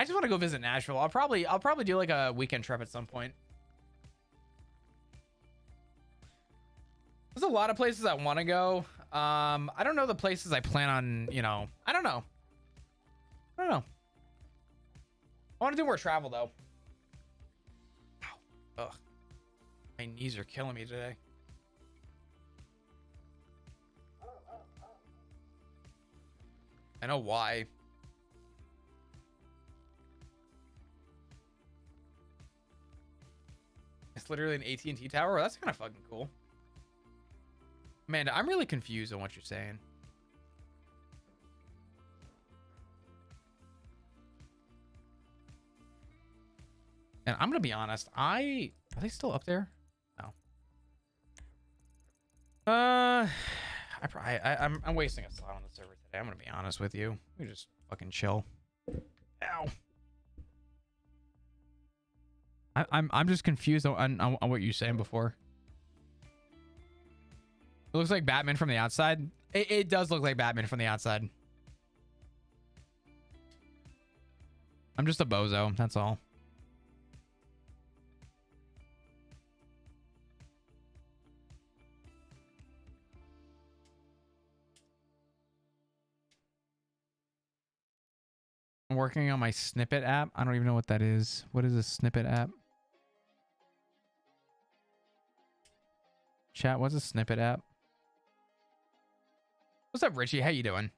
I just want to go visit Nashville. I'll probably do like a weekend trip at some point. There's a lot of places I want to go. I don't know the places I plan on, you know. I don't know. I want to do more travel though. Ow. Ugh. My knees are killing me today. I know why. It's literally an AT&T tower. That's kind of fucking cool. Amanda, I'm really confused on what you're saying. And I'm gonna be honest. Are they still up there? No. I'm wasting a slot on the server today. I'm gonna be honest with you. We just fucking chill. Ow. I'm just confused on what you were saying before. It looks like Batman from the outside. It does look like Batman from the outside. I'm just a bozo. That's all. I'm working on my snippet app. I don't even know what that is. What is a snippet app? Chat, what's a snippet app? What's up, Richie? How you doing?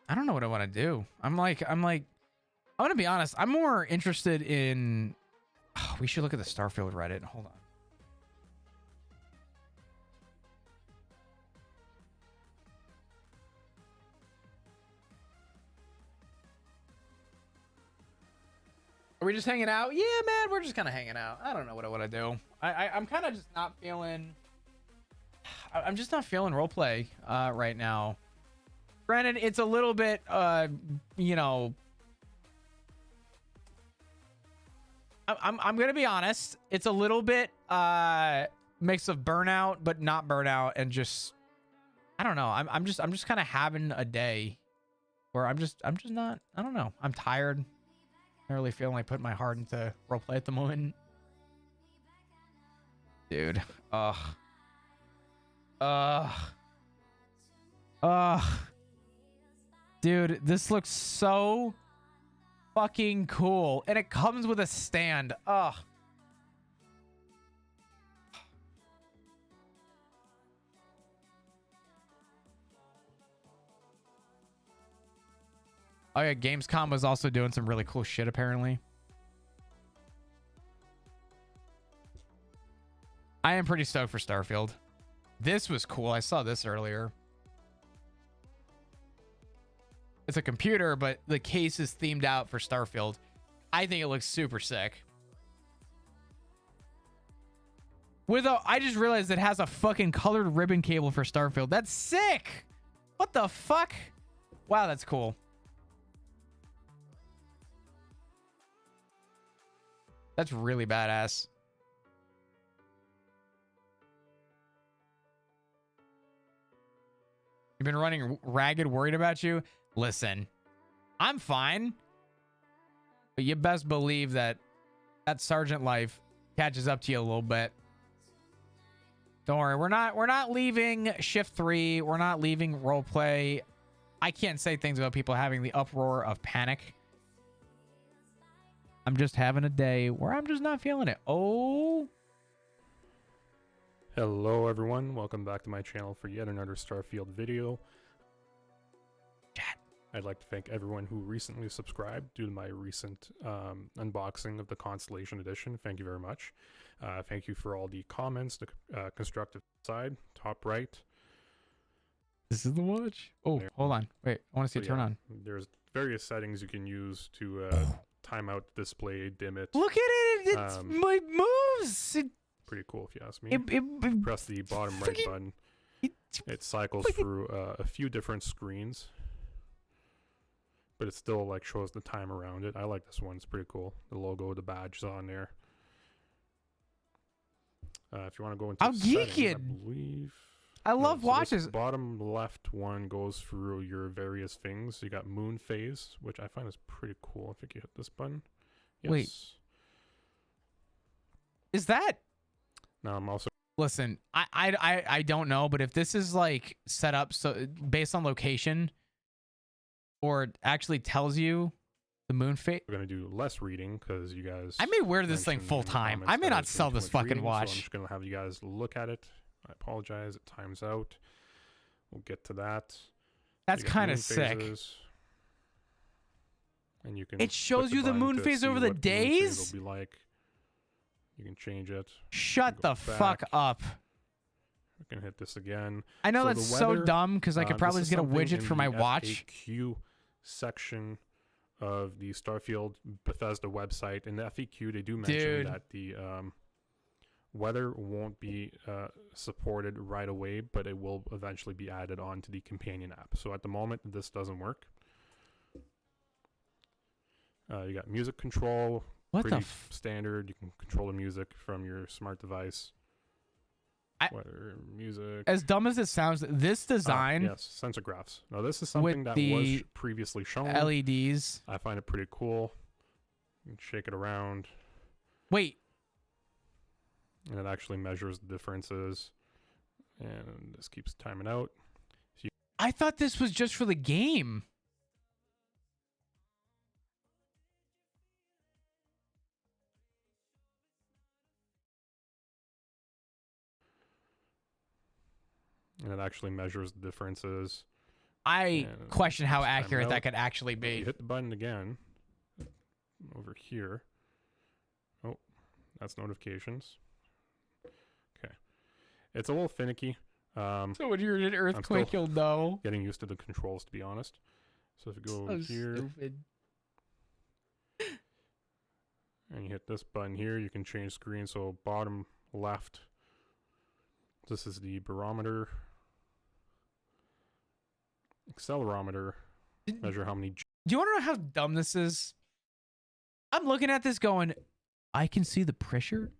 I don't know what I want to do. I'm gonna be honest. I'm more interested in. Oh, we should look at the Starfield Reddit. Hold on. Are we just hanging out? Yeah, man, we're just kind of hanging out. I don't know what I want to do. I'm kind of just not feeling. I'm just not feeling roleplay right now. Granted, it's a little bit, you know. I'm gonna be honest. It's a little bit mix of burnout, but not burnout, and just I don't know. I'm just kind of having a day where I'm just not. I don't know. I'm tired. I really feeling like putting my heart into roleplay at the moment, dude. Ugh. Dude, this looks so fucking cool, and it comes with a stand. Ugh. Oh yeah, Gamescom was also doing some really cool shit apparently. I am pretty stoked for Starfield. This was cool. I saw this earlier. It's a computer, but the case is themed out for Starfield. I think it looks super sick. I just realized it has a fucking colored ribbon cable for Starfield. That's sick. What the fuck? Wow, that's cool. That's really badass. You've been running ragged, worried about you. Listen, I'm fine, but you best believe that sergeant life catches up to you a little bit. Don't worry, we're not leaving shift 3. We're not leaving roleplay. I can't say things about people having the uproar of panic. I'm just having a day where I'm just not feeling it. Oh. Hello everyone, welcome back to my channel for yet another Starfield video. Chat. I'd like to thank everyone who recently subscribed due to my recent unboxing of the Constellation Edition. Thank you very much. Thank you for all the comments, the constructive side, top right. This is the watch. Oh, there. Hold on. Wait, I want to see it turn on. There's various settings you can use to time out the display, dim it. Look at it. It moves. Pretty cool if you ask me. Press the bottom right button. It cycles through a few different screens, but it still like shows the time around it. I like this one. It's pretty cool. The logo, the badge is on there. If you want to go into I'm settings, I geeking. believe. I love So watches. this bottom left one goes through your various things. So you got moon phase, which I find is pretty cool. I think you hit this button. Yes. Wait. Is that? Now I'm also Listen, I don't know, but if this is like set up so based on location, or it actually tells you the moon phase. going to do less reading because you guys. I may wear this thing mentioned full in the time. comments I may that not it's sell too this much fucking reading, so I'm watch. just going to have you guys look at it. I apologize. It times out. We'll get to that. That's You got kind moon of sick. phases, and you can. It shows click you the button moon to phase see over the what moon phase days? will be like. You can change it. Shut Go the fuck back. up. We can hit this again. I know So that's the so weather, dumb because I could probably this just is get a something widget in for the my watch. FAQ section of the Starfield Bethesda website. In the FAQ, they do mention that the weather won't be supported right away, but it will eventually be added onto the companion app. So at the moment, this doesn't work. You got music control. What the Pretty standard. You can control the music from your smart device. Weather, music. As dumb as it sounds, this design, yes, sensor graphs. Now this is something that was the previously shown. LEDs. I find it pretty cool. You can shake it around, Wait, and it actually measures the differences. And this keeps timing out. I thought this was just for the game. And it actually measures the differences. I And question how just time it accurate that out. could actually You be. hit the button again. Over here. Oh, that's notifications. Okay. It's a little finicky. So when you're in an earthquake, still you'll know. Getting used to the controls, to be honest. So if you go over here Stupid. and you hit this button here, you can change screen. So bottom left, this is the barometer. Accelerometer, measure how many. Do you want to know how dumb this is? I'm looking at this going, I can see the pressure.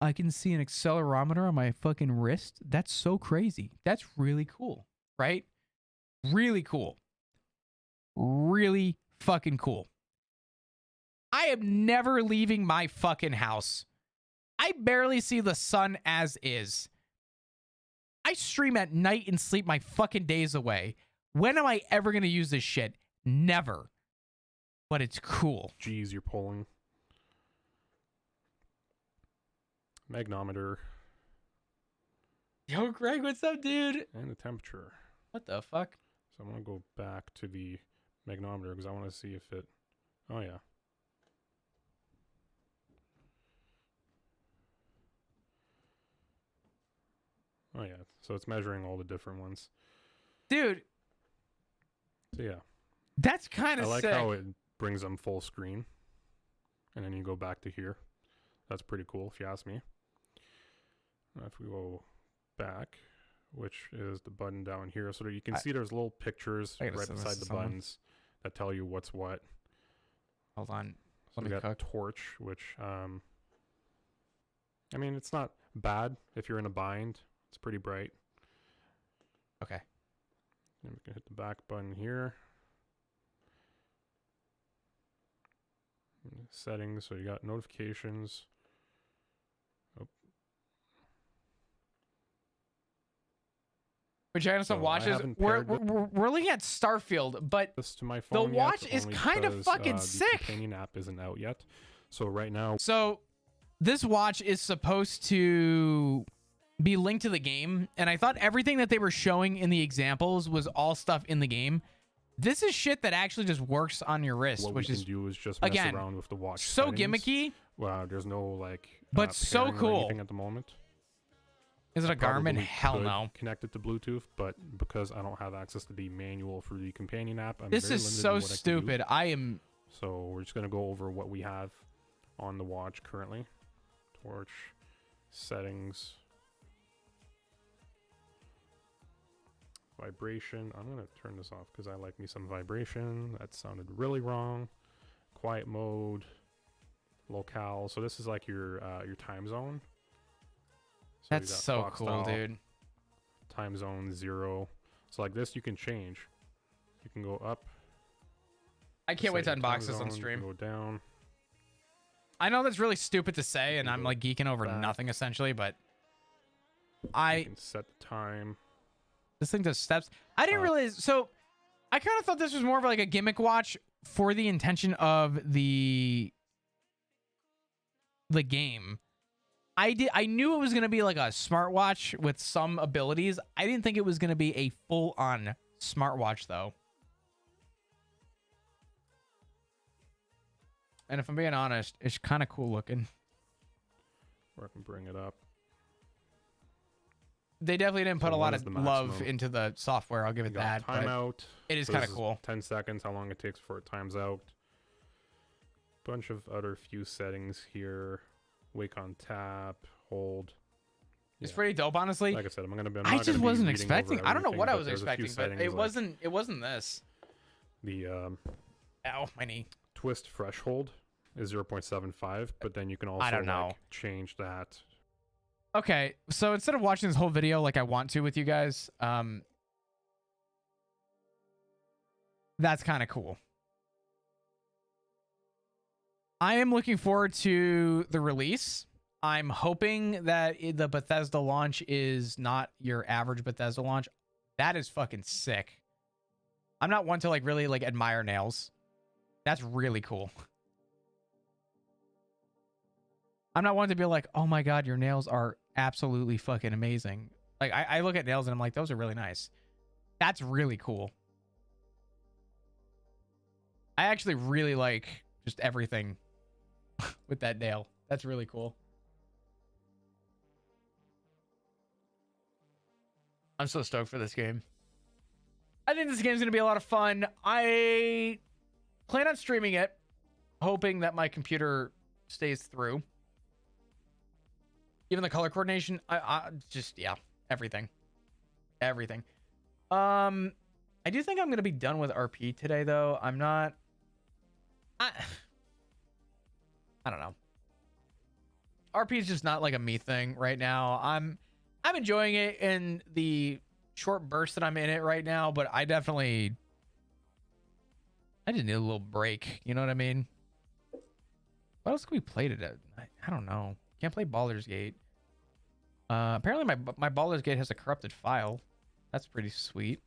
I can see an accelerometer on my fucking wrist. That's so crazy. That's really cool, right? Really cool. Really fucking cool. I am never leaving my fucking house. I barely see the sun as is. I stream at night and sleep my fucking days away. When am I ever going to use this shit? Never. But it's cool. G's you're pulling. Magnometer. Yo, Greg, what's up, dude? And the temperature. What the fuck? So I'm going to go back to the magnometer because I want to see if it. Oh, yeah. Oh, yeah. So it's measuring all the different ones. Dude, So, yeah. that's kind I of like sick. how it brings them full screen. And then you go back to here. That's pretty cool, if you ask me. If we go back, which is the button down here, so that you can see there's little pictures I gotta right send this beside to the someone. buttons that tell you what's what. Hold on. So Let we me got cook. torch, which I mean, it's not bad if you're in a bind. It's pretty bright. Okay. And we can hit the back button here. And settings, so you got notifications. Oh, We're checking some So I watches. haven't We're paired looking at Starfield, but this to my phone yet, watch is only kind of because, fucking the sick. companion app isn't out yet. So right now, so this watch is supposed to be linked to the game, and I thought everything that they were showing in the examples was all stuff in the game. This is shit that actually just works on your wrist, what which we is can do is just mess again, around with the watch. so settings. gimmicky. Wow, there's no like, But so pairing or cool. anything at the moment. Is it a Garmin? Probably Hell could no. connect it to Bluetooth, but because I don't have access to the manual for the companion app, I'm This very is limited so in what I can do. stupid. I am. So we're just gonna go over what we have on the watch currently. Torch, settings, vibration. I'm gonna turn this off because I like me some vibration. That sounded really wrong. Quiet mode, locale. So this is like your time zone. So That's you got so clock cool, style, dude. time zone 0. So like this, you can change. You can go up. I can't wait to set your time unbox this on zone, you can stream. go down. I know that's really stupid to say, and can I'm go like geeking over back. nothing essentially, but You I can set the time. this thing does steps. I didn't realize. So I kind of thought this was more of like a gimmick watch for the intention of the game. I knew it was going to be like a smartwatch with some abilities. I didn't think it was going to be a full-on smartwatch though. And if I'm being honest, it's kind of cool looking. Or I can bring it up. They definitely didn't put So a lot what is of the love maximum? into the software. I'll give You it got that. But timeout. it is So kind this of cool. 10 seconds, how long it takes before it times out. Bunch of other few settings here. Wake on tap, hold. It's Yeah. pretty dope, honestly. Like I said, I'm I not just gonna be wasn't reading expecting. over I don't know everything, what I but was there's a few expecting, but settings, like it wasn't this. the Ow, my knee. twist threshold is 0.75, but then you can also don't know. like change that. Okay, so instead of watching this whole video like I want to with you guys, that's kind of cool. I am looking forward to the release. I'm hoping that the Bethesda launch is not your average Bethesda launch. That is fucking sick. I'm not one to like really like admire nails. That's really cool. I'm not one to be like, oh my god, your nails are absolutely fucking amazing. Like I look at nails and I'm like, those are really nice. That's really cool. I actually really like just everything with that nail. That's really cool. I'm so stoked for this game. I think this game's going to be a lot of fun. I plan on streaming it, hoping that my computer stays through. Even the color coordination, I just, yeah, everything. Everything. I do think I'm going to be done with RP today, though. I'm not... I don't know. RP is just not like a me thing right now. I'm enjoying it in the short burst that I'm in it right now, but I just need a little break. You know what I mean? What else can we play today? I don't know. Can't play Baldur's Gate. Apparently my Baldur's Gate has a corrupted file. That's pretty sweet.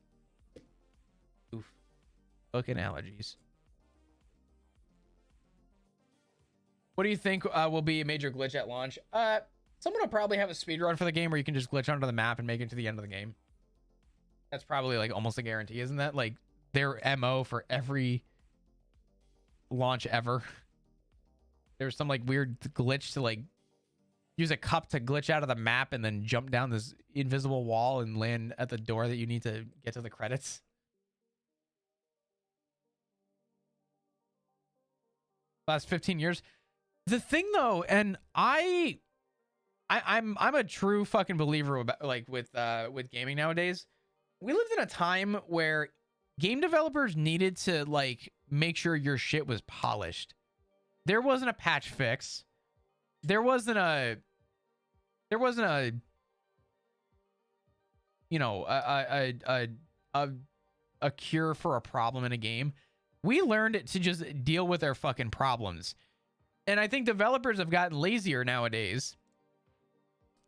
Oof. Fucking allergies. What do you think will be a major glitch at launch? Someone will probably have a speedrun for the game where you can just glitch onto the map and make it to the end of the game. That's probably like almost a guarantee, isn't that? Like their MO for every launch ever. There's some like weird glitch to like use a cup to glitch out of the map and then jump down this invisible wall and land at the door that you need to get to the credits. Last 15 years. The thing though, and I'm a true fucking believer about like with gaming nowadays. We lived in a time where game developers needed to like make sure your shit was polished. There wasn't a patch fix. There wasn't a you know, a cure for a problem in a game. We learned to just deal with our fucking problems. And I think developers have gotten lazier nowadays.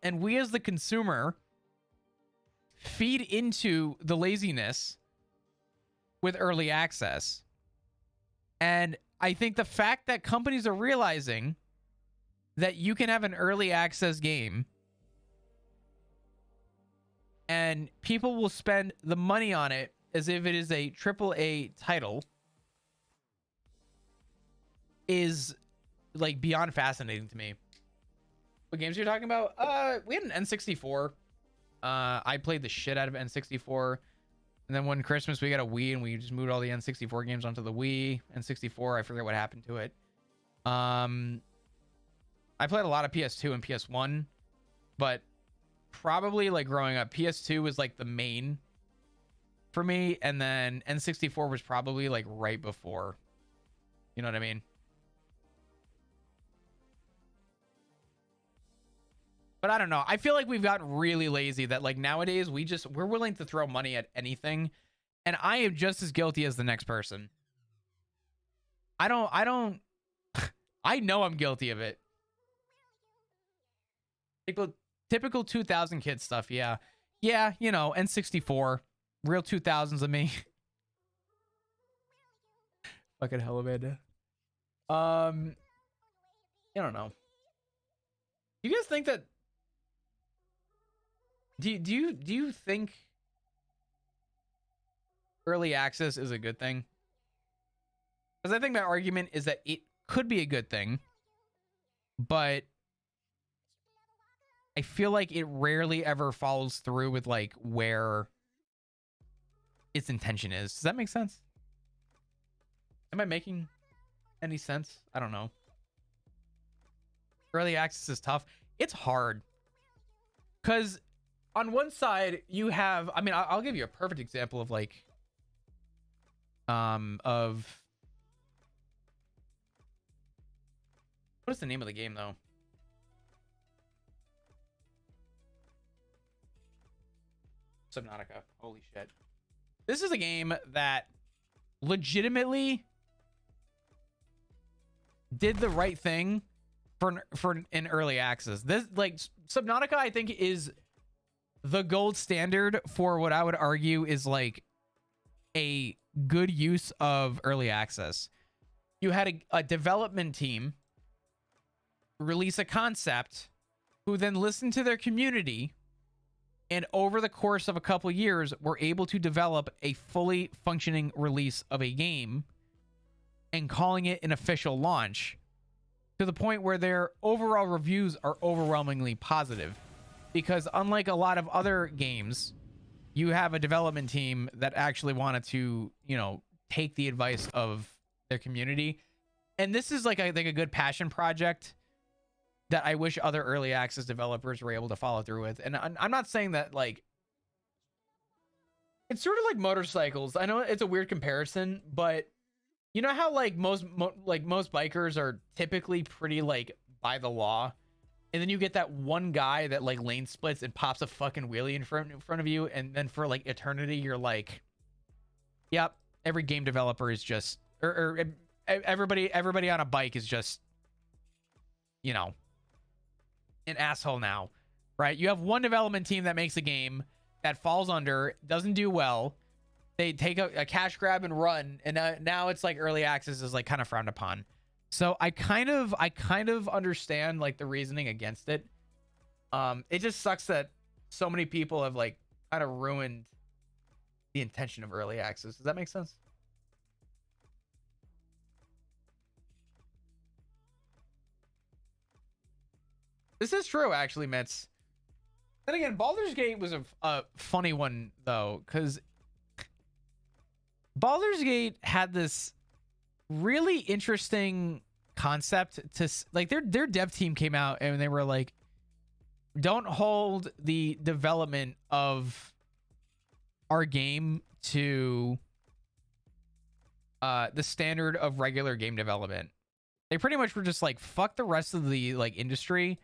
And we as the consumer feed into the laziness with early access. And I think the fact that companies are realizing that you can have an early access game and people will spend the money on it as if it is a AAA title is like beyond fascinating to me. What games are you talking about? We had an N64. I played the shit out of N64. And then one Christmas we got a Wii and we just moved all the N64 games onto the Wii. N64, I forget what happened to it. I played a lot of PS2 and PS1, but probably like growing up, PS2 was like the main for me, and then N64 was probably like right before. You know what I mean? But I don't know. I feel like we've gotten really lazy that like nowadays we're willing to throw money at anything, and I am just as guilty as the next person. I don't I know I'm guilty of it. Typical 2000 kid stuff, yeah. Yeah, you know, N64. Real 2000s of me. Fucking hell of it. I don't know. You guys think that do you think early access is a good thing? Because I think my argument is that it could be a good thing, but I feel like it rarely ever follows through with like where its intention is. Does that make sense? Am I making any sense? I don't know. Early access is tough. It's hard. Because on one side, you have, I mean, I'll give you a perfect example of like, of, what is the name of the game though? Subnautica. Holy shit. This is a game that legitimately did the right thing for an early access. This like Subnautica, I think, is the gold standard for what I would argue is like a good use of early access. You had a development team release a concept who then listened to their community, and over the course of a couple years were able to develop a fully functioning release of a game and calling it an official launch, to the point where their overall reviews are overwhelmingly positive. Because unlike a lot of other games, you have a development team that actually wanted to, you know, take the advice of their community. And this is like, I think, a good passion project that I wish other early access developers were able to follow through with. And I'm not saying that like, it's sort of like motorcycles. I know it's a weird comparison, but you know how like most bikers are typically pretty like by the law, and then you get that one guy that like lane splits and pops a fucking wheelie in front of you, and then for like eternity you're like, yep, every game developer is just, or everybody on a bike is just, you know, an asshole now, right? You have one development team that makes a game that falls under, doesn't do well. They take a cash grab and run, and now it's like early access is like kind of frowned upon. So I kind of understand like the reasoning against it. It just sucks that so many people have like kind of ruined the intention of early access. Does that make sense? This is true, actually, Mitz. Then again, Baldur's Gate was a funny one though, because Baldur's Gate had this really interesting concept to like their dev team came out and they were like, don't hold the development of our game to the standard of regular game development. They pretty much were just like, fuck the rest of the like industry.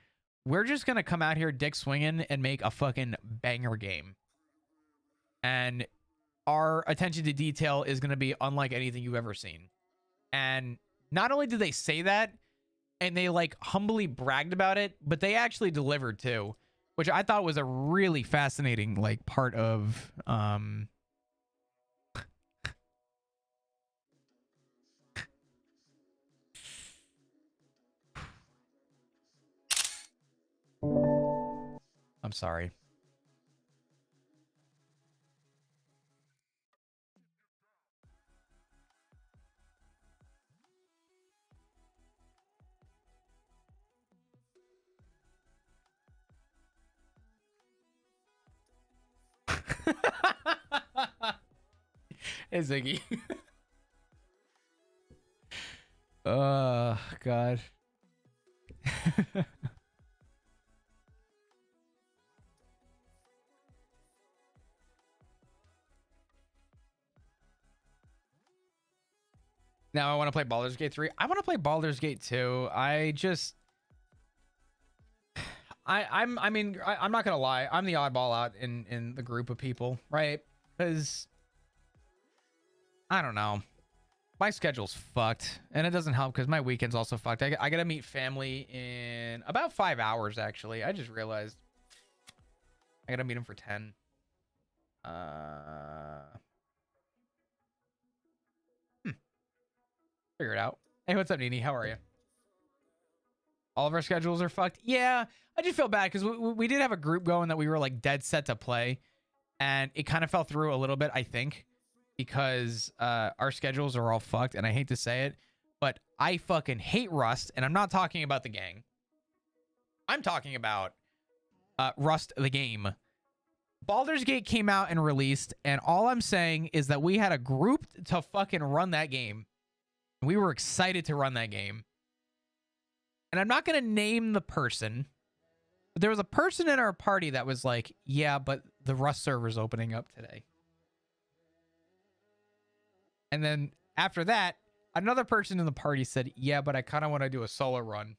We're just gonna come out here dick swinging and make a fucking banger game. And our attention to detail is going to be unlike anything you've ever seen. And not only did they say that, and they like humbly bragged about it, but they actually delivered too, which I thought was a really fascinating like part of I'm sorry. Hey, Ziggy. God. Now I want to play Baldur's Gate 3. I want to play Baldur's Gate 2. I'm not gonna lie. I'm the oddball out in the group of people, right? Because I don't know. My schedule's fucked, and it doesn't help because my weekend's also fucked. I gotta meet family in about 5 hours, actually. I just realized I gotta meet them for 10. Figure it out. Hey, what's up, Nini? How are you? All of our schedules are fucked. Yeah, I just feel bad because we did have a group going that we were like dead set to play, and it kind of fell through a little bit, I think, because our schedules are all fucked, and I hate to say it, but I fucking hate Rust, and I'm not talking about the gang. I'm talking about Rust the game. Baldur's Gate came out and released, and all I'm saying is that we had a group to fucking run that game. We were excited to run that game. And I'm not going to name the person, but there was a person in our party that was like, yeah, but the Rust server's opening up today. And then after that, another person in the party said, yeah, but I kind of want to do a solo run.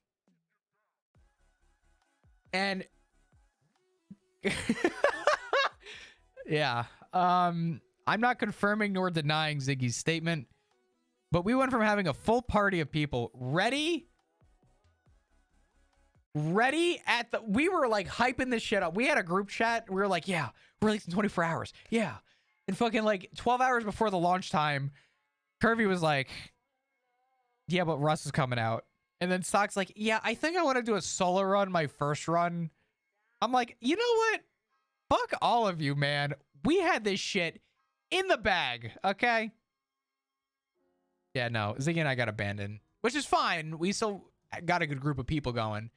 And yeah, I'm not confirming nor denying Ziggy's statement, but we went from having a full party of people ready at the, we were like hyping this shit up. We had a group chat. We were like, yeah, released in 24 hours. Yeah. And fucking like 12 hours before the launch time, Curvy was like, yeah, but Russ is coming out. And then Stock's like, yeah, I think I want to do a solo run, my first run. I'm like, you know what? Fuck all of you, man. We had this shit in the bag, okay? Yeah, no, Ziggy and I got abandoned, which is fine. We still got a good group of people going.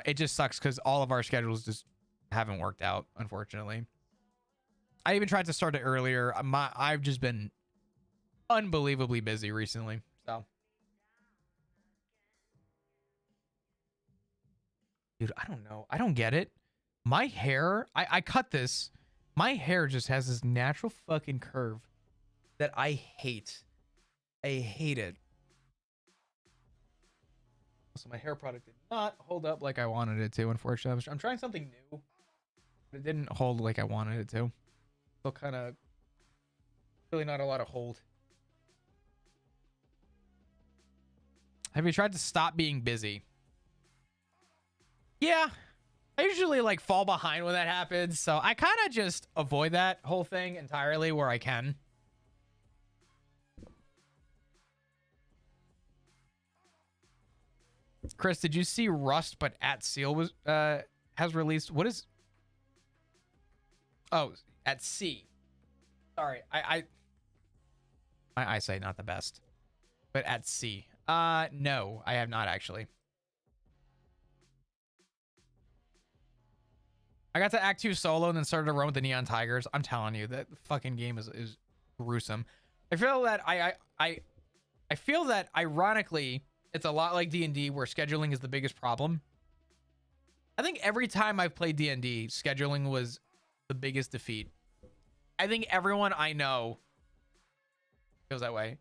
It just sucks because all of our schedules just haven't worked out, unfortunately. I even tried to start it earlier. I've just been unbelievably busy recently, so. Dude, I don't know. I don't get it. My hair, I cut this. My hair just has this natural fucking curve that I hate. I hate it. So my hair product did not hold up like I wanted it to, unfortunately. I'm trying something new, but it didn't hold like I wanted it to. Still kind of, really not a lot of hold. Have you tried to stop being busy? Yeah, I usually like fall behind when that happens, so I kind of just avoid that whole thing entirely where I can. Chris, did you see Rust but at Seal was has released? What is? Oh, at Sea. Sorry, my eyesight not the best, but at Sea. No, I have not actually. I got to Act 2 solo and then started to run with the Neon Tigers. I'm telling you, that fucking game is gruesome. I feel that I feel that ironically, it's a lot like D&D where scheduling is the biggest problem. I think every time I've played D&D, scheduling was the biggest defeat. I think everyone I know feels that way.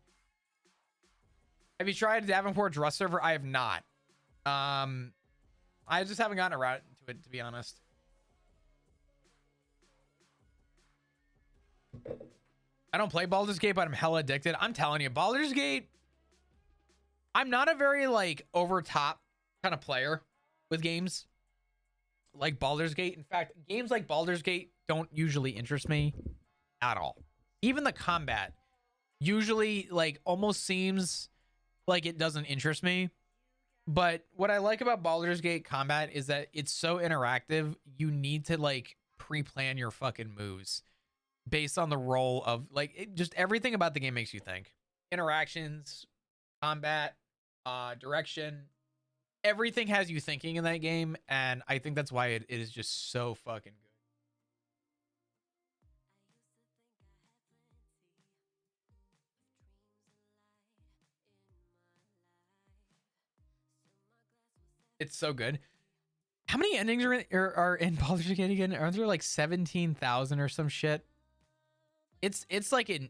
Have you tried Davenport's Rust server? I have not. I just haven't gotten around to it, to be honest. I don't play Baldur's Gate, but I'm hella addicted. I'm telling you, Baldur's Gate, I'm not a very like over top kind of player with games like Baldur's Gate. In fact, games like Baldur's Gate don't usually interest me at all. Even the combat usually like almost seems like it doesn't interest me. But what I like about Baldur's Gate combat is that it's so interactive. You need to like pre-plan your fucking moves based on the role of like just everything about the game makes you think. Interactions, combat, direction, everything has you thinking in that game, and I think that's why it is just so fucking good. It's so good. How many endings are in Baldur's Gate again? Aren't there like 17,000 or some shit? It's like an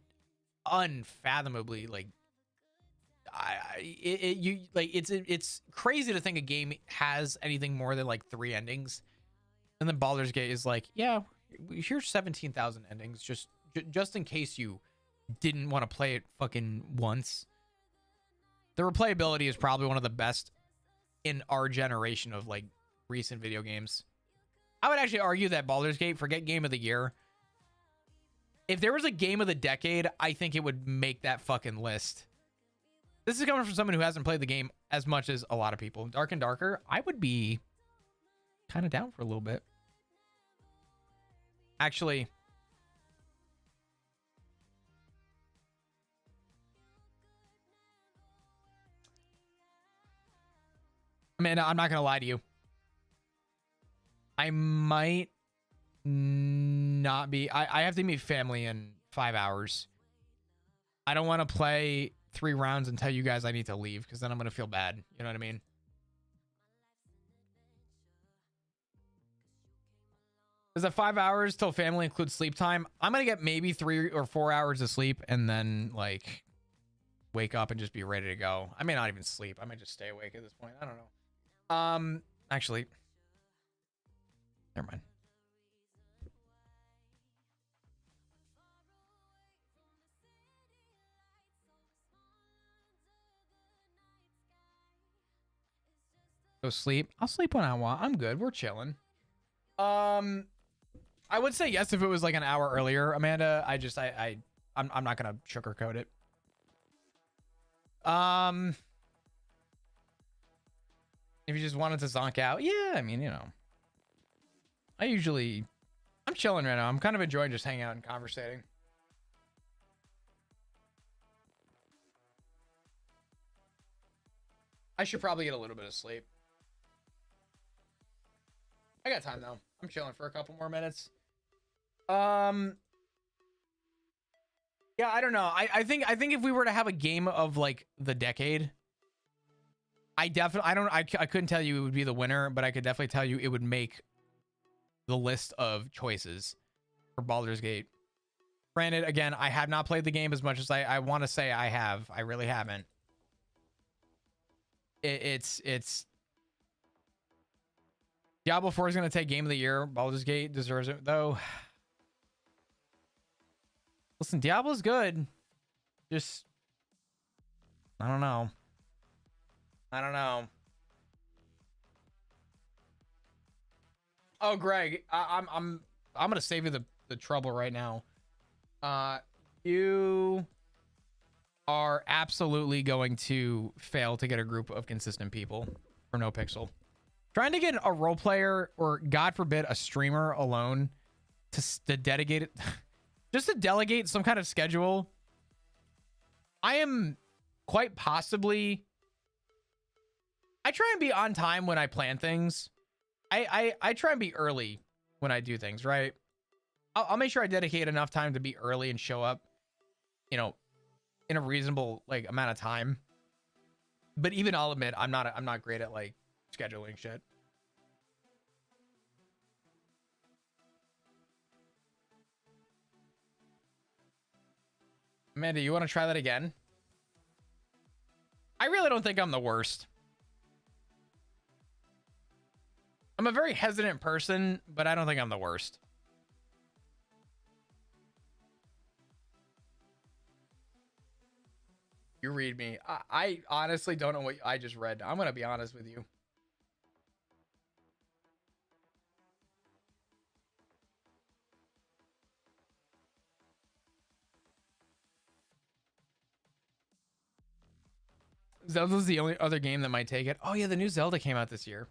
unfathomably like it's crazy to think a game has anything more than like 3 endings, and then Baldur's Gate is like, yeah, here's 17,000 endings, just in case you didn't want to play it fucking once. The replayability is probably one of the best in our generation of like recent video games. I would actually argue that Baldur's Gate, forget game of the year, if there was a game of the decade, I think it would make that fucking list. This is coming from someone who hasn't played the game as much as a lot of people. Dark and Darker, I would be kind of down for a little bit. Actually, Amanda, I'm not going to lie to you. I might not be. I have to meet family in 5 hours. I don't want to play 3 rounds and tell you guys I need to leave, because then I'm going to feel bad. You know what I mean? Is that 5 hours till family includes sleep time? I'm going to get maybe 3 or 4 hours of sleep and then like wake up and just be ready to go. I may not even sleep. I might just stay awake at this point. I don't know. Actually, never mind. Go sleep. I'll sleep when I want. I'm good. We're chilling. I would say yes if it was like an hour earlier, Amanda. I'm not gonna sugarcoat it. If you just wanted to zonk out, yeah. I mean, you know, I'm chilling right now. I'm kind of enjoying just hanging out and conversating. I should probably get a little bit of sleep. I got time though. I'm chilling for a couple more minutes. Yeah, I don't know. I think if we were to have a game of like the decade, I couldn't tell you it would be the winner, but I could definitely tell you it would make the list of choices for Baldur's Gate. Granted, again, I have not played the game as much as I want to say I have. I really haven't. It's Diablo 4 is going to take game of the year. Baldur's Gate deserves it though. Listen, Diablo's good. Just I don't know. Oh, Greg, I'm gonna save you the trouble right now. You are absolutely going to fail to get a group of consistent people for No Pixel. Trying to get a role player or, God forbid, a streamer alone to dedicate it, just to delegate some kind of schedule. I am quite possibly. I try and be on time when I plan things. I try and be early when I do things, right? I'll make sure I dedicate enough time to be early and show up, you know, in a reasonable like amount of time. But even I'll admit I'm not great at like scheduling shit. Amanda, you want to try that again? I really don't think I'm the worst. I'm a very hesitant person, but I don't think I'm the worst. You read me. I honestly don't know what I just read. I'm going to be honest with you. Zelda's the only other game that might take it. Oh yeah, the new Zelda came out this year.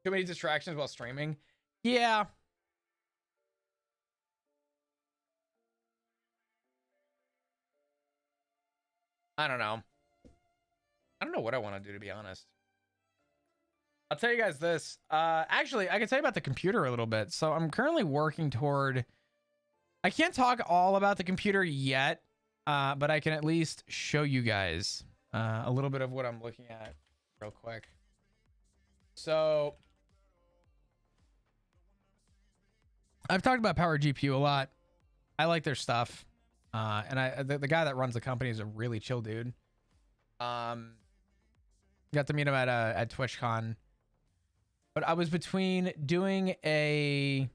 Too many distractions while streaming. Yeah. I don't know. I don't know what I want to do, to be honest. I'll tell you guys this. Actually, I can tell you about the computer a little bit. So I'm currently working toward. I can't talk all about the computer yet, but I can at least show you guys a little bit of what I'm looking at real quick. So I've talked about Power GPU a lot. I like their stuff. And the guy that runs the company is a really chill dude. Got to meet him at TwitchCon. But I was between doing a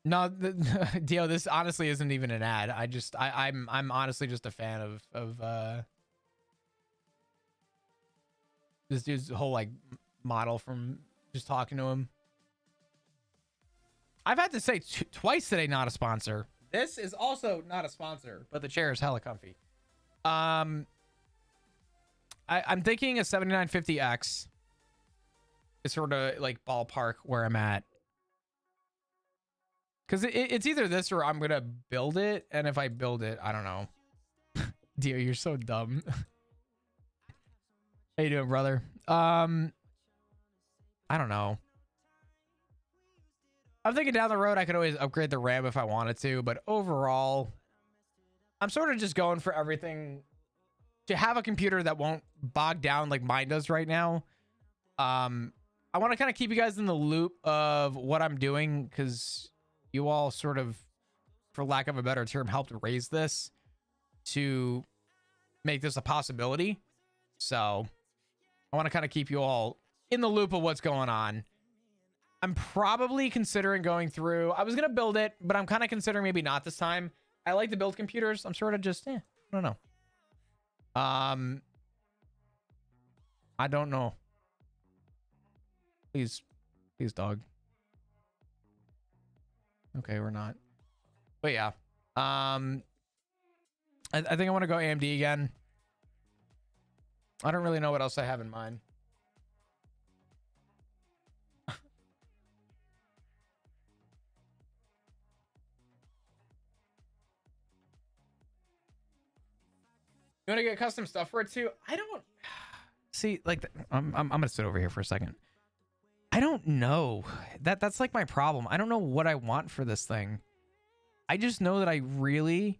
Dio, this honestly isn't even an ad. I'm honestly just a fan of this dude's whole like model from just talking to him. I've had to say twice today, not a sponsor. This is also not a sponsor, but the chair is hella comfy. I'm thinking a 7950X is sort of like ballpark where I'm at. Because it's either this or I'm going to build it. And if I build it, I don't know. Dio, you're so dumb. How you doing, brother? I don't know. I'm thinking down the road, I could always upgrade the RAM if I wanted to. But overall, I'm sort of just going for everything to have a computer that won't bog down like mine does right now. I want to kind of keep you guys in the loop of what I'm doing because you all sort of, for lack of a better term, helped raise this to make this a possibility. So I want to kind of keep you all in the loop of what's going on. I'm probably considering going through. I was going to build it, but I'm kind of considering maybe not this time. I like to build computers. I'm sort of just, I don't know. I don't know. Please, dog. Okay, we're not. But yeah. I think I want to go AMD again. I don't really know what else I have in mind. You want to get custom stuff for it too? I don't see like I'm gonna sit over here for a second. I don't know. That's like my problem. I don't know what I want for this thing. I just know that I really,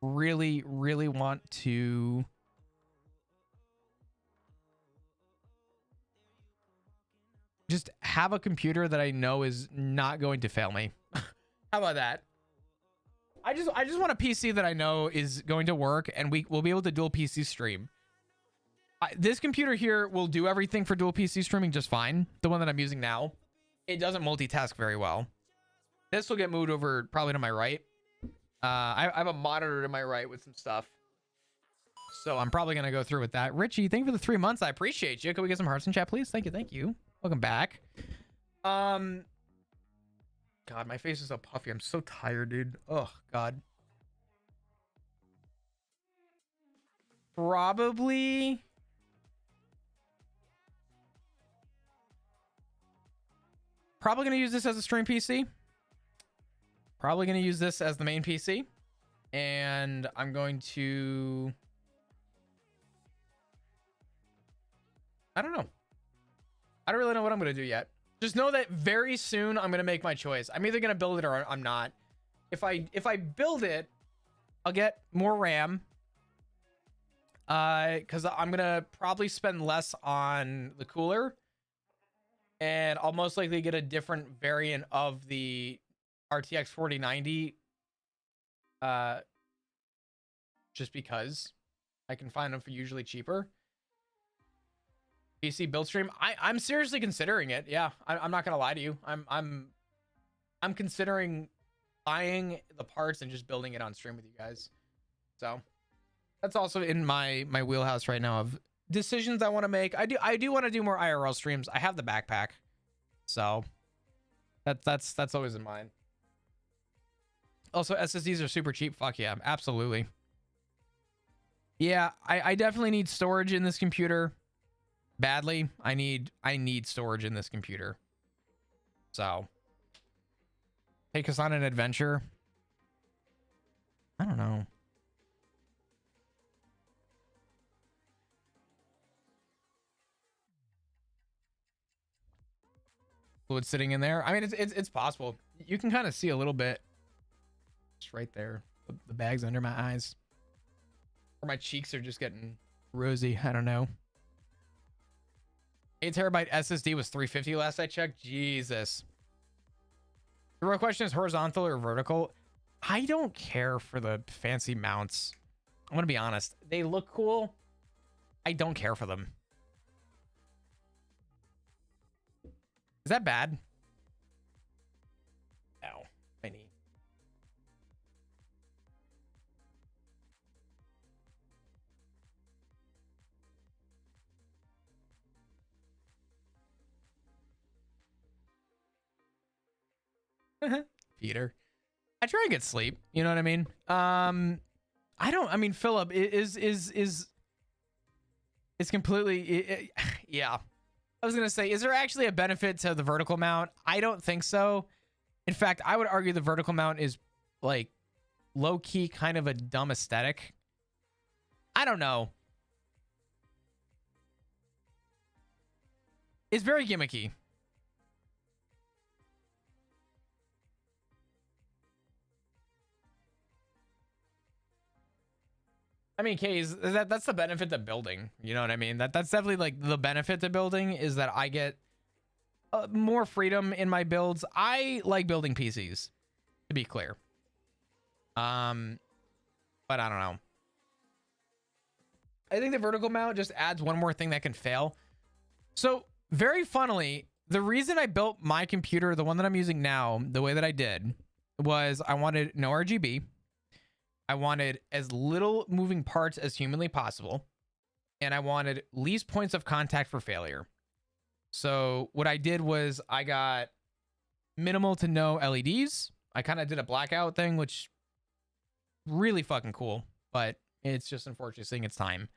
really, really want to just have a computer that I know is not going to fail me. How about that? I just want a PC that I know is going to work and we'll be able to dual PC stream. This computer here will do everything for dual PC streaming just fine. The one that I'm using now, it doesn't multitask very well. This will get moved over probably to my right. I have a monitor to my right with some stuff. So I'm probably going to go through with that. Richie, thank you for the 3 months. I appreciate you. Can we get some hearts in chat, please? Thank you. Thank you. Welcome back. God, my face is so puffy. I'm so tired, dude. Oh, God. Probably going to use this as a stream PC. Probably going to use this as the main PC. And I'm going to... I don't know. I don't really know what I'm going to do yet. Just know that very soon I'm going to make my choice. I'm either going to build it or I'm not. If I build it, I'll get more RAM. Because I'm going to probably spend less on the cooler. And I'll most likely get a different variant of the RTX 4090. Just because I can find them for usually cheaper. PC build stream. I'm seriously considering it. Yeah, I'm not gonna lie to you. I'm considering buying the parts and just building it on stream with you guys. So that's also in my wheelhouse right now of decisions I want to make. I do want to do more IRL streams. I have the backpack, so that's always in mind. Also, SSDs are super cheap. Fuck yeah, absolutely. Yeah, I definitely need storage in this computer. Badly. I need storage in this computer. So take us on an adventure. I don't know. Fluid sitting in there. I mean, it's possible. You can kind of see a little bit. It's right there. The bag's under my eyes. Or my cheeks are just getting rosy. I don't know. 8 terabyte SSD was $350 last I checked. Jesus. The real question is horizontal or vertical. I don't care for the fancy mounts. I'm gonna be honest. They look cool. I don't care for them. Is that bad? Ow, my knee. Peter. I try and get sleep. You know what I mean? I mean, Philip is completely, yeah. I was going to say, is there actually a benefit to the vertical mount? I don't think so. In fact, I would argue the vertical mount is like low key kind of a dumb aesthetic. I don't know. It's very gimmicky. I mean, K's, that's the benefit to building. You know what I mean? That's definitely like the benefit to building is that I get more freedom in my builds. I like building PCs, to be clear. But I don't know. I think the vertical mount just adds one more thing that can fail. So very funnily, the reason I built my computer, the one that I'm using now, the way that I did, was I wanted no RGB. I wanted as little moving parts as humanly possible. And I wanted least points of contact for failure. So what I did was I got minimal to no LEDs. I kind of did a blackout thing, which really fucking cool, but it's just unfortunate seeing its time.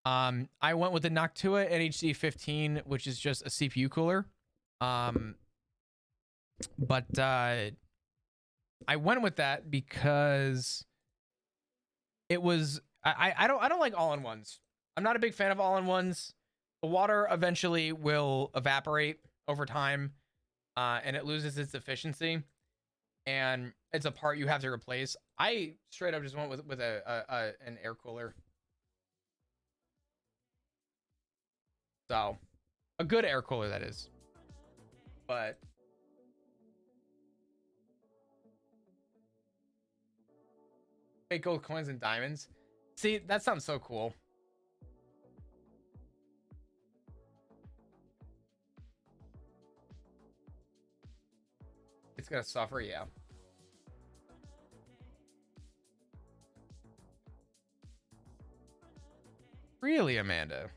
I went with the Noctua NHC 15, which is just a CPU cooler. But I went with that because it was I don't like all-in-ones. I'm not a big fan of all-in-ones. The water eventually will evaporate over time, and it loses its efficiency, and it's a part you have to replace. I straight up just went with an air cooler. So, a good air cooler, that is. But fake gold coins and diamonds. See, that sounds so cool. It's gonna suffer, yeah. Really, Amanda?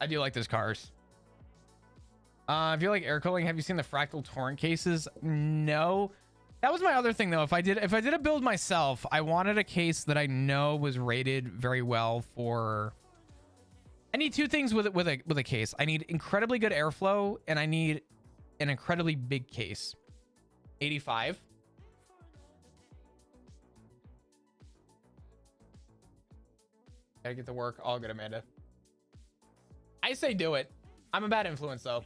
I do like those cars. If you like air cooling, have you seen the fractal torrent cases? No. That was my other thing though. If I did a build myself, I wanted a case that I know was rated very well for. I need two things with a case. I need incredibly good airflow, and I need an incredibly big case. 85. Gotta get to work. All good, Amanda. I say do it. I'm a bad influence though.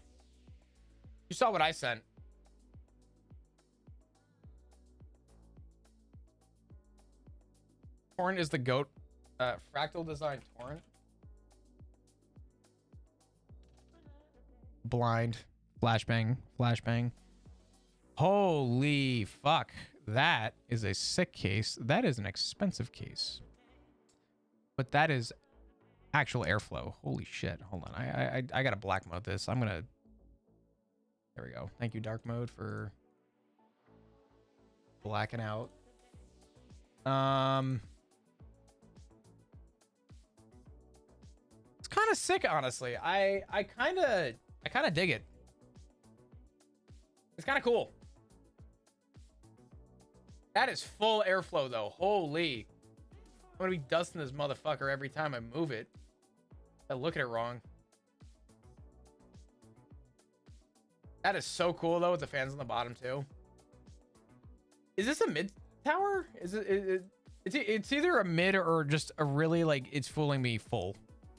You saw what I sent. Torrent is the GOAT. Fractal design torrent. Blind. Flashbang. Flashbang. Holy fuck. That is a sick case. That is an expensive case. But that is actual airflow. Holy shit. Hold on. I gotta black mode this. I'm gonna. There we go. Thank you, dark mode, for blacking out. It's kind of sick, honestly. I kind of dig it. It's kind of cool. That is full airflow though. Holy. I'm gonna be dusting this motherfucker every time I move it. I look at it wrong. That is so cool though, with the fans on the bottom too. Is this a mid tower? Is it's either a mid or just a really, like, it's fooling me full.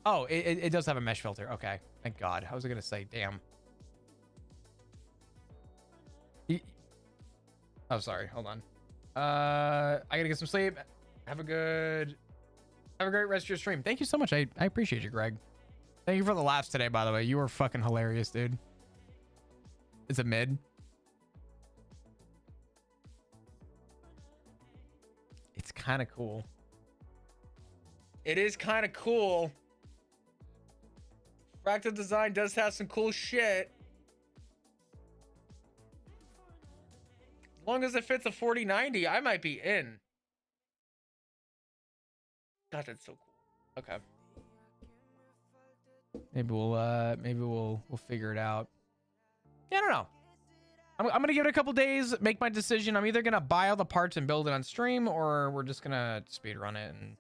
Oh, it does have a mesh filter. Okay, thank God. I was gonna say, damn. Oh, sorry. Hold on. I gotta get some sleep. Have a great rest of your stream. Thank you so much. I appreciate you, Greg. Thank you for the laughs today, by the way. You were fucking hilarious, dude. Is it mid? It's kind of cool. It is kind of cool. Fractal Design does have some cool shit. As long as it fits a 4090, I might be in. God, that's so cool. Okay. Maybe we'll figure it out. Yeah, I don't know. I'm gonna give it a couple days, make my decision. I'm either gonna buy all the parts and build it on stream, or we're just gonna speed run it and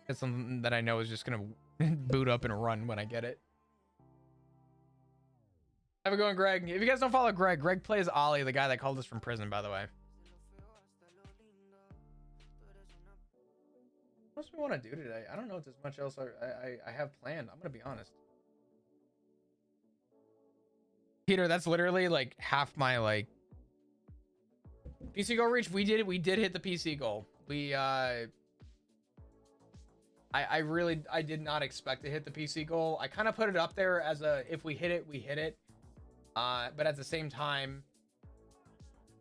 get something that I know is just gonna boot up and run when I get it. Have a good one, Greg. If you guys don't follow Greg plays Ollie, the guy that called us from prison, by the way. What else do we want to do today? I don't know if there's much else I have planned. I'm gonna be honest. Peter, that's literally like half my like PC goal reach. We did hit the PC goal. I did not expect to hit the PC goal. I kind of put it up there as a, if we hit it, we hit it. But at the same time,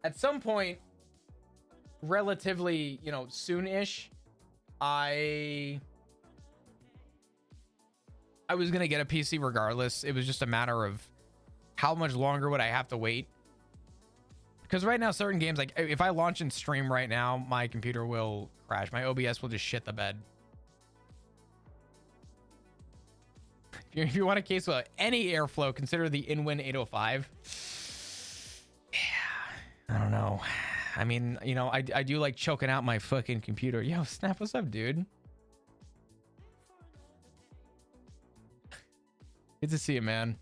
at some point, relatively, you know, soon-ish, I was gonna get a PC regardless. It was just a matter of how much longer would I have to wait? Because right now, certain games, like if I launch and stream right now, my computer will crash. My OBS will just shit the bed. If you want a case with any airflow, consider the InWin 805. Yeah, I don't know. I mean, you know, I do like choking out my fucking computer. Yo, Snap, what's up, dude? Good to see you, man.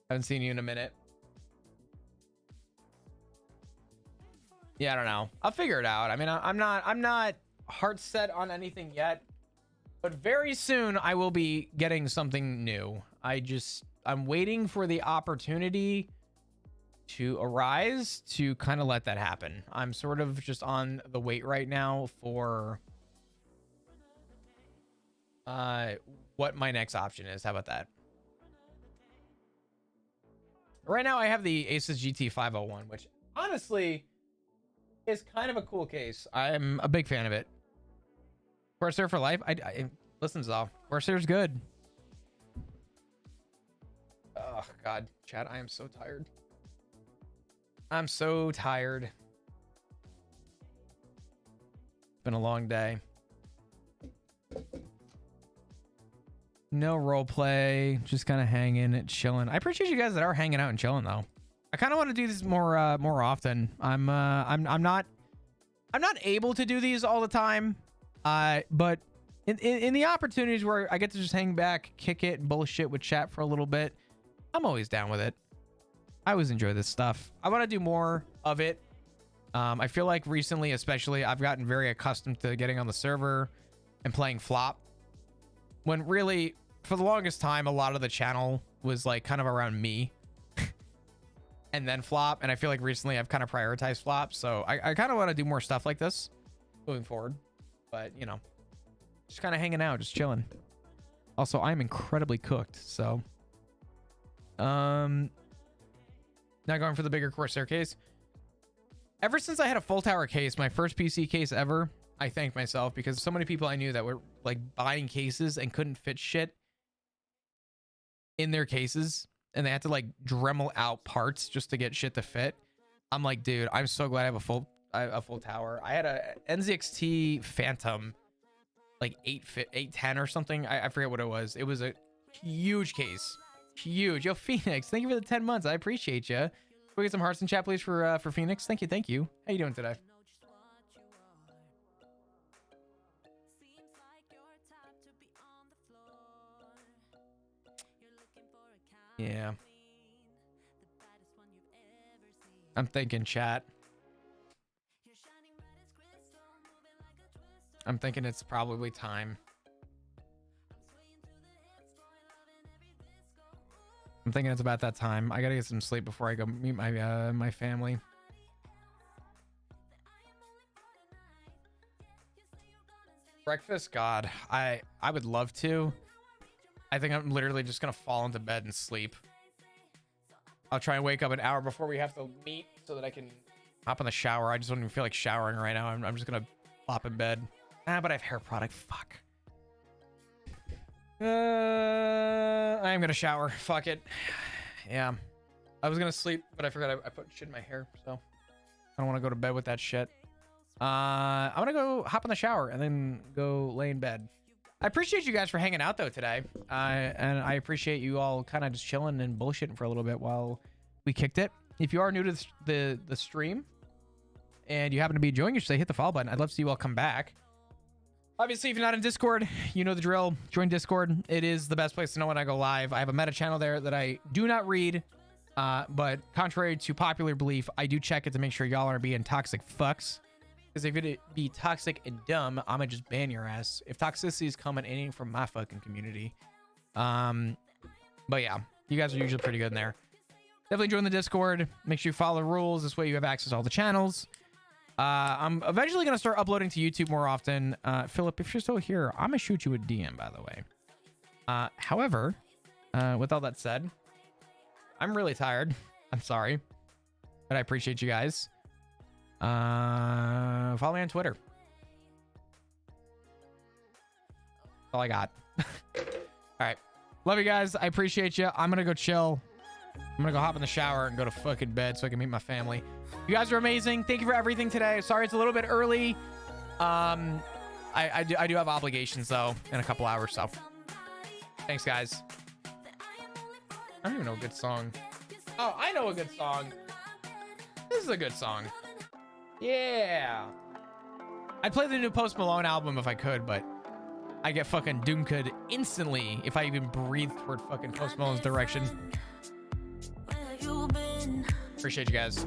Haven't seen you in a minute. Yeah, I don't know. I'll figure it out. I mean, I'm not heart set on anything yet, but very soon I will be getting something new. I'm waiting for the opportunity to arise to kind of let that happen. I'm sort of just on the wait right now for what my next option is. How about that? Right now I have the Asus GT 501, which honestly is kind of a cool case. I'm a big fan of it. Corsair for life. I listen, Zal. Corsair's good. Oh God, chat. I am so tired. I'm so tired. It's been a long day. No role play, just kind of hanging, chilling. I appreciate you guys that are hanging out and chilling though. I kind of want to do this more often. I'm not able to do these all the time. But in the opportunities where I get to just hang back, kick it, bullshit with chat for a little bit, I'm always down with it. I always enjoy this stuff. I want to do more of it. I feel like recently, especially, I've gotten very accustomed to getting on the server and playing flop. When really, for the longest time, a lot of the channel was like kind of around me and then flop. And I feel like recently I've kind of prioritized flop. So I kind of want to do more stuff like this moving forward. But, you know, just kind of hanging out, just chilling. Also, I'm incredibly cooked. So, not going for the bigger Corsair case. Ever since I had a full tower case, my first PC case ever, I thanked myself because so many people I knew that were like buying cases and couldn't fit shit in their cases, and they had to like Dremel out parts just to get shit to fit. I'm like, dude, I'm so glad I have a full tower. I had a NZXT Phantom, like 810 or something. I forget what it was. It was a huge case, huge. Yo, Phoenix, thank you for the 10 months. I appreciate you. Can we get some hearts in chat, please, for Phoenix? Thank you. How you doing today? Yeah. I'm thinking, chat. I'm thinking it's probably time. I'm thinking it's about that time. I gotta get some sleep before I go meet my my family. Breakfast? God, I would love to. I think I'm literally just gonna fall into bed and sleep. I'll try and wake up an hour before we have to meet so that I can hop in the shower. I just don't even feel like showering right now. I'm just gonna plop in bed. But I have hair product. Fuck. I am gonna shower. Fuck it. Yeah. I was gonna sleep, but I forgot I put shit in my hair, so I don't want to go to bed with that shit. I want to go hop in the shower and then go lay in bed. I appreciate you guys for hanging out though today. And I appreciate you all kind of just chilling and bullshitting for a little bit while we kicked it. If you are new to the stream and you happen to be enjoying it, say hit the follow button. I'd love to see you all come back. Obviously, if you're not in Discord, you know the drill. Join Discord. It is the best place to know when I go live. I have a meta channel there that I do not read. But contrary to popular belief, I do check it to make sure y'all aren't being toxic fucks. Because if it be toxic and dumb, I'm gonna just ban your ass. If toxicity is coming in from my fucking community. But yeah, you guys are usually pretty good in there. Definitely join the Discord. Make sure you follow the rules. This way you have access to all the channels. I'm eventually gonna start uploading to YouTube more often. Philip, if you're still here, I'm gonna shoot you a DM, by the way. However, with all that said, I'm really tired. I'm sorry, but I appreciate you guys. Follow me on Twitter. That's all I got. All right. Love you guys. I appreciate you. I'm going to go chill. I'm going to go hop in the shower and go to fucking bed so I can meet my family. You guys are amazing. Thank you for everything today. Sorry it's a little bit early. I do have obligations though in a couple hours, so thanks guys. I don't even know a good song. Oh, I know a good song. This is a good song. Yeah. I'd play the new Post Malone album if I could, but I get fucking doomked instantly if I even breathe toward fucking Post Malone's direction. Appreciate you guys.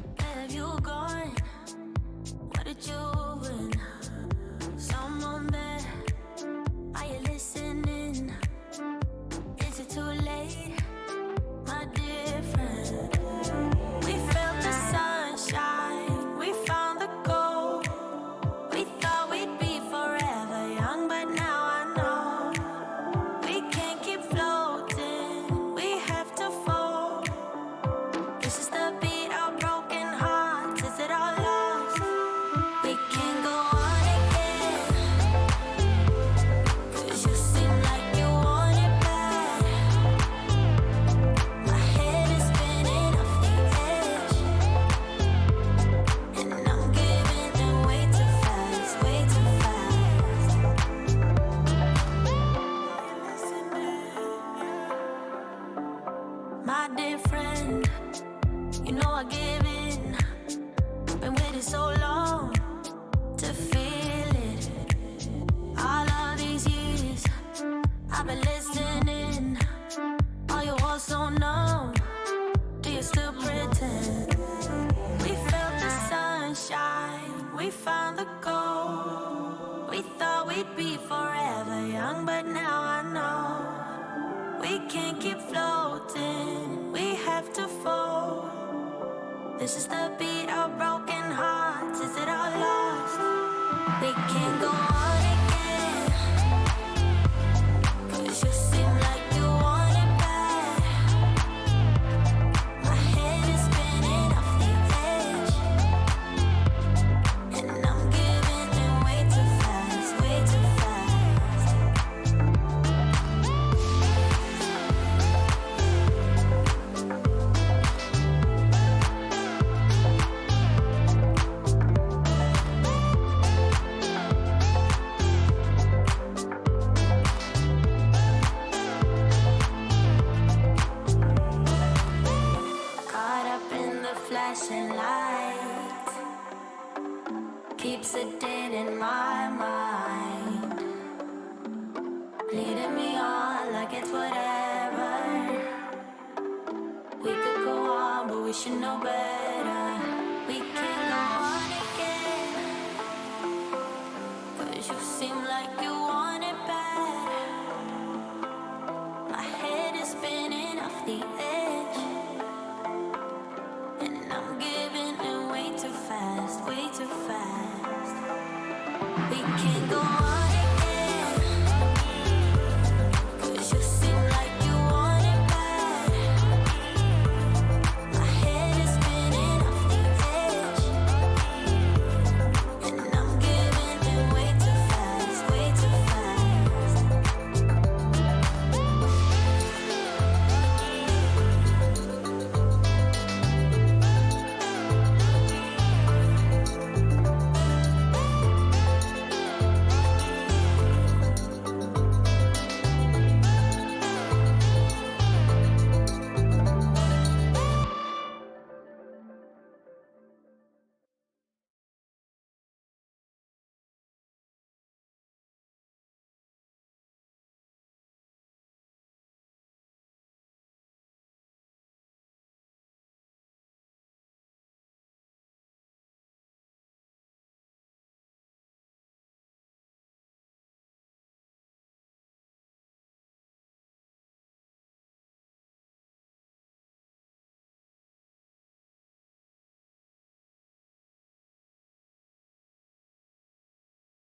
This is the beat of broken hearts. Is it all lost? We can't go on again. 'Cause you seem like you want it bad. My head is spinning off the edge. And I'm giving in way too fast, way too fast. Flashing light keeps it dead in my mind, leading me on like it's whatever. We could go on, but we should know better. We can't go on again, 'cause you seem like you want it bad. My head is spinning off the edge. I'm giving in way too fast, way too fast. We can't go on.